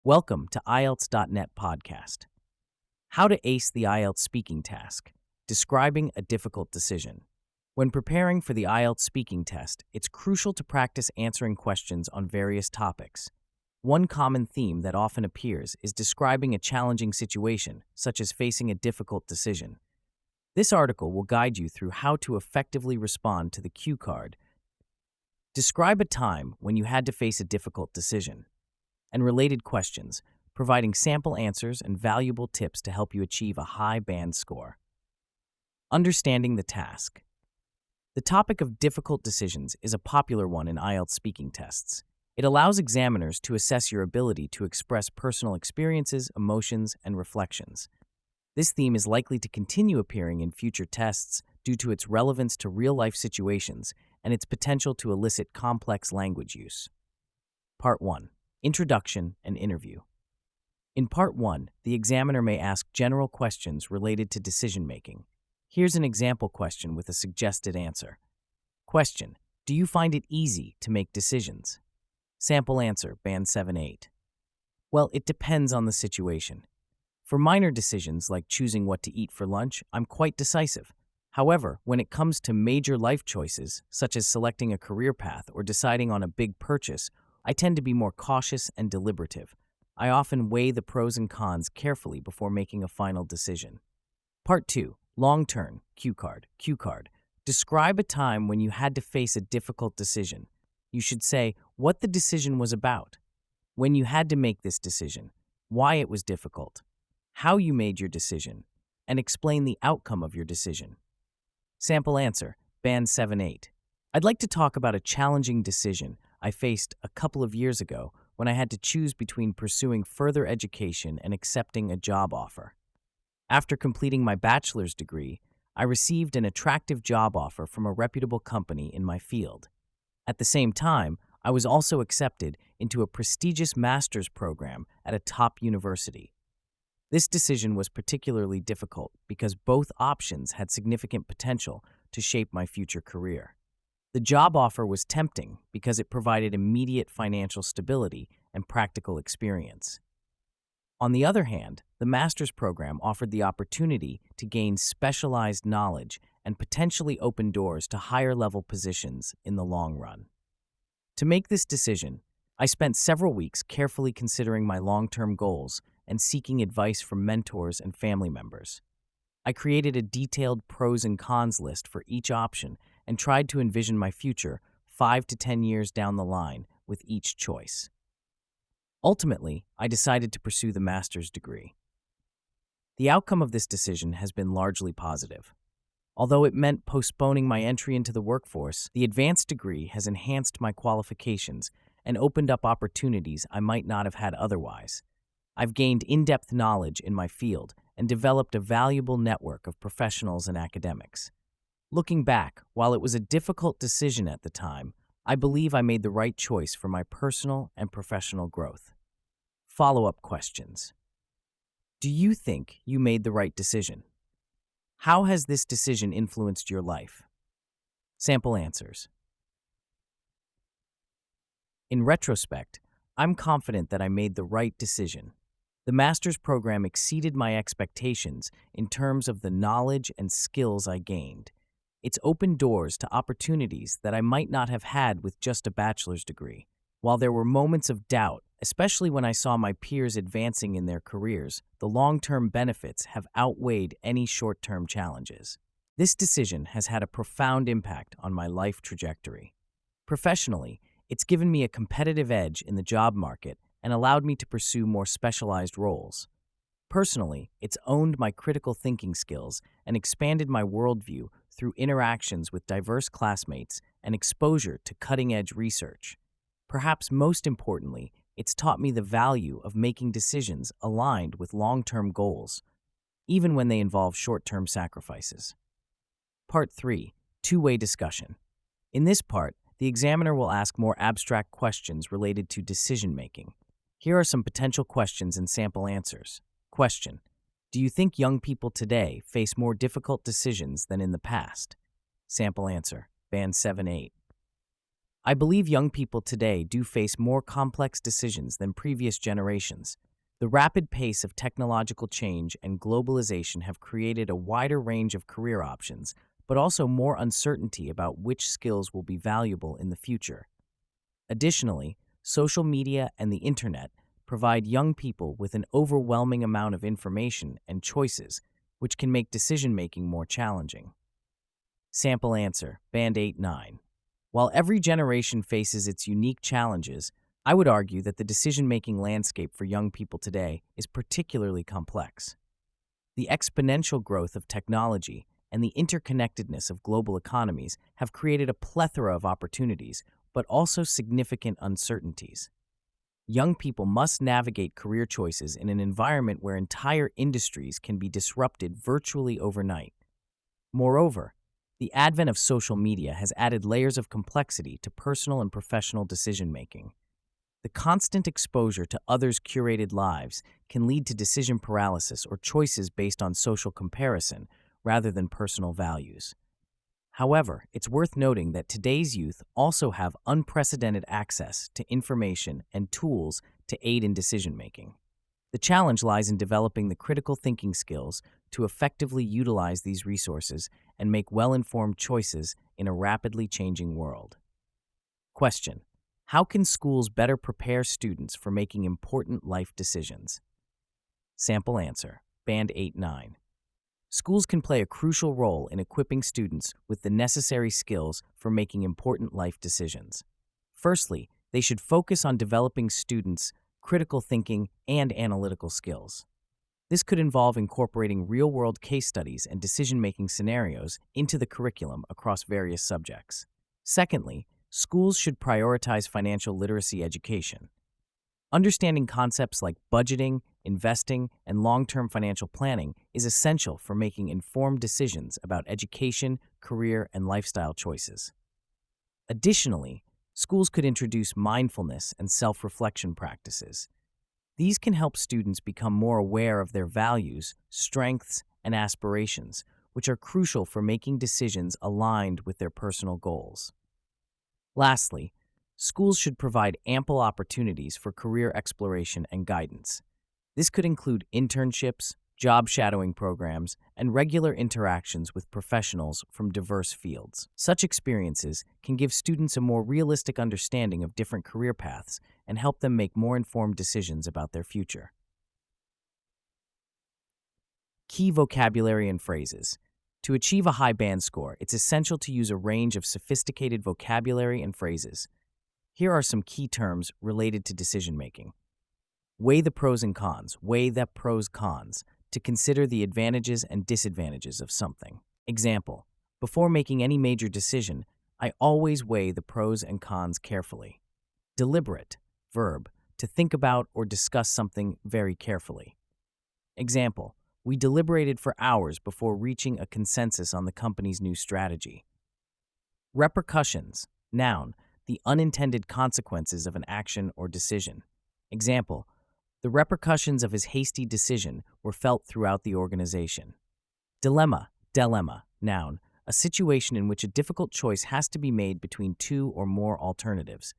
Welcome to IELTS.net podcast. How to ace the IELTS speaking task. Describing a difficult decision. When preparing for the IELTS speaking test, it's crucial to practice answering questions on various topics. One common theme that often appears is describing a challenging situation, such as facing a difficult decision. This article will guide you through how to effectively respond to the cue card. Describe a time when you had to face a difficult decision, and related questions, providing sample answers and valuable tips to help you achieve a high band score. Understanding the task. The topic of difficult decisions is a popular one in IELTS speaking tests. It allows examiners to assess your ability to express personal experiences, emotions, and reflections. This theme is likely to continue appearing in future tests due to its relevance to real-life situations and its potential to elicit complex language use. Part 1. Introduction and Interview. In Part 1, the examiner may ask general questions related to decision-making. Here's an example question with a suggested answer. Question: do you find it easy to make decisions? Sample answer, band 7-8. Well, it depends on the situation. For minor decisions like choosing what to eat for lunch, I'm quite decisive. However, when it comes to major life choices, such as selecting a career path or deciding on a big purchase, I tend to be more cautious and deliberative. I often weigh the pros and cons carefully before making a final decision. Part 2. Long-term cue card. Cue card. Describe a time when you had to face a difficult decision. You should say what the decision was about, when you had to make this decision, why it was difficult, how you made your decision, and explain the outcome of your decision. Sample answer, band 7-8. I'd like to talk about a challenging decision I faced a couple of years ago when I had to choose between pursuing further education and accepting a job offer. After completing my bachelor's degree, I received an attractive job offer from a reputable company in my field. At the same time, I was also accepted into a prestigious master's program at a top university. This decision was particularly difficult because both options had significant potential to shape my future career. The job offer was tempting because it provided immediate financial stability and practical experience. On the other hand, the master's program offered the opportunity to gain specialized knowledge and potentially open doors to higher-level positions in the long run. To make this decision, I spent several weeks carefully considering my long-term goals and seeking advice from mentors and family members. I created a detailed pros and cons list for each option and tried to envision my future 5 to 10 years down the line with each choice. Ultimately, I decided to pursue the master's degree. The outcome of this decision has been largely positive. Although it meant postponing my entry into the workforce, the advanced degree has enhanced my qualifications and opened up opportunities I might not have had otherwise. I've gained in-depth knowledge in my field and developed a valuable network of professionals and academics. Looking back, while it was a difficult decision at the time, I believe I made the right choice for my personal and professional growth. Follow-up questions. Do you think you made the right decision? How has this decision influenced your life? Sample answers. In retrospect, I'm confident that I made the right decision. The master's program exceeded my expectations in terms of the knowledge and skills I gained. It's opened doors to opportunities that I might not have had with just a bachelor's degree. While there were moments of doubt, especially when I saw my peers advancing in their careers, the long-term benefits have outweighed any short-term challenges. This decision has had a profound impact on my life trajectory. Professionally, it's given me a competitive edge in the job market and allowed me to pursue more specialized roles. Personally, it's honed my critical thinking skills and expanded my worldview through interactions with diverse classmates and exposure to cutting-edge research. Perhaps most importantly, it's taught me the value of making decisions aligned with long-term goals, even when they involve short-term sacrifices. Part 3. Two-way discussion. In this part, the examiner will ask more abstract questions related to decision-making. Here are some potential questions and sample answers. Question: do you think young people today face more difficult decisions than in the past? Sample answer, band 7-8. I believe young people today do face more complex decisions than previous generations. The rapid pace of technological change and globalization have created a wider range of career options, but also more uncertainty about which skills will be valuable in the future. Additionally, social media and the internet provide young people with an overwhelming amount of information and choices, which can make decision-making more challenging. Sample answer, Band 8-9. While every generation faces its unique challenges, I would argue that the decision-making landscape for young people today is particularly complex. The exponential growth of technology and the interconnectedness of global economies have created a plethora of opportunities, but also significant uncertainties. Young people must navigate career choices in an environment where entire industries can be disrupted virtually overnight. Moreover, the advent of social media has added layers of complexity to personal and professional decision-making. The constant exposure to others' curated lives can lead to decision paralysis or choices based on social comparison rather than personal values. However, it's worth noting that today's youth also have unprecedented access to information and tools to aid in decision-making. The challenge lies in developing the critical thinking skills to effectively utilize these resources and make well-informed choices in a rapidly changing world. Question: how can schools better prepare students for making important life decisions? Sample answer, Band 8-9. Schools can play a crucial role in equipping students with the necessary skills for making important life decisions. Firstly, they should focus on developing students' critical thinking and analytical skills. This could involve incorporating real-world case studies and decision-making scenarios into the curriculum across various subjects. Secondly, schools should prioritize financial literacy education. Understanding concepts like budgeting, investing, and long-term financial planning is essential for making informed decisions about education, career, and lifestyle choices. Additionally, schools could introduce mindfulness and self-reflection practices. These can help students become more aware of their values, strengths, and aspirations, which are crucial for making decisions aligned with their personal goals. Lastly, schools should provide ample opportunities for career exploration and guidance. This could include internships, job shadowing programs, and regular interactions with professionals from diverse fields. Such experiences can give students a more realistic understanding of different career paths and help them make more informed decisions about their future. Key vocabulary and phrases. To achieve a high band score, it's essential to use a range of sophisticated vocabulary and phrases. Here are some key terms related to decision-making. Weigh the pros and cons. Weigh the pros cons to consider the advantages and disadvantages of something. Example: before making any major decision, I always weigh the pros and cons carefully. Deliberate. Verb: to think about or discuss something very carefully. Example: we deliberated for hours before reaching a consensus on the company's new strategy. Repercussions. Noun: the unintended consequences of an action or decision. Example: the repercussions of his hasty decision were felt throughout the organization. Dilemma. Noun: a situation in which a difficult choice has to be made between two or more alternatives.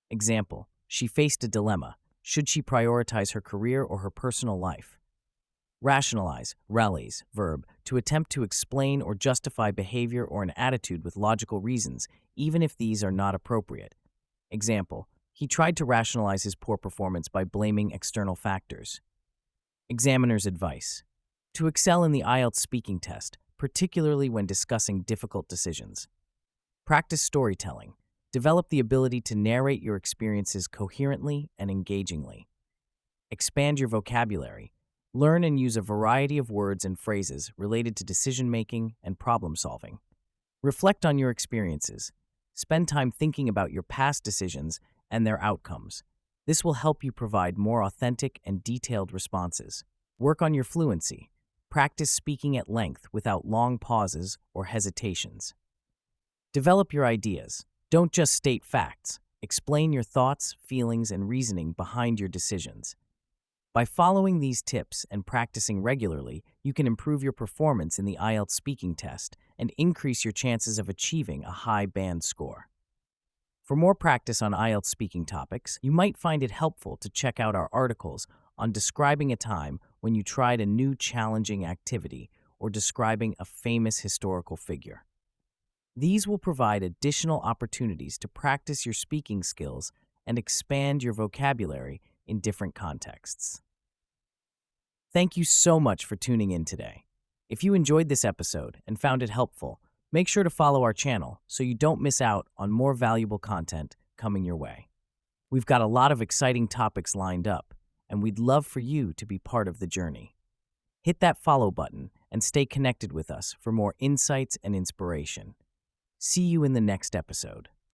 Example: she faced a dilemma. Should she prioritize her career or her personal life? Rationalize. Verb: to attempt to explain or justify behavior or an attitude with logical reasons, even if these are not appropriate. Example: he tried to rationalize his poor performance by blaming external factors. Examiner's advice. To excel in the IELTS speaking test, particularly when discussing difficult decisions. Practice storytelling. Develop the ability to narrate your experiences coherently and engagingly. Expand your vocabulary. Learn and use a variety of words and phrases related to decision-making and problem-solving. Reflect on your experiences. Spend time thinking about your past decisions and their outcomes. This will help you provide more authentic and detailed responses. Work on your fluency. Practice speaking at length without long pauses or hesitations. Develop your ideas. Don't just state facts. Explain your thoughts, feelings, and reasoning behind your decisions. By following these tips and practicing regularly, you can improve your performance in the IELTS speaking test and increase your chances of achieving a high band score. For more practice on IELTS speaking topics, you might find it helpful to check out our articles on describing a time when you tried a new challenging activity or describing a famous historical figure. These will provide additional opportunities to practice your speaking skills and expand your vocabulary in different contexts. Thank you so much for tuning in today. If you enjoyed this episode and found it helpful, make sure to follow our channel so you don't miss out on more valuable content coming your way. We've got a lot of exciting topics lined up, and we'd love for you to be part of the journey. Hit that follow button and stay connected with us for more insights and inspiration. See you in the next episode.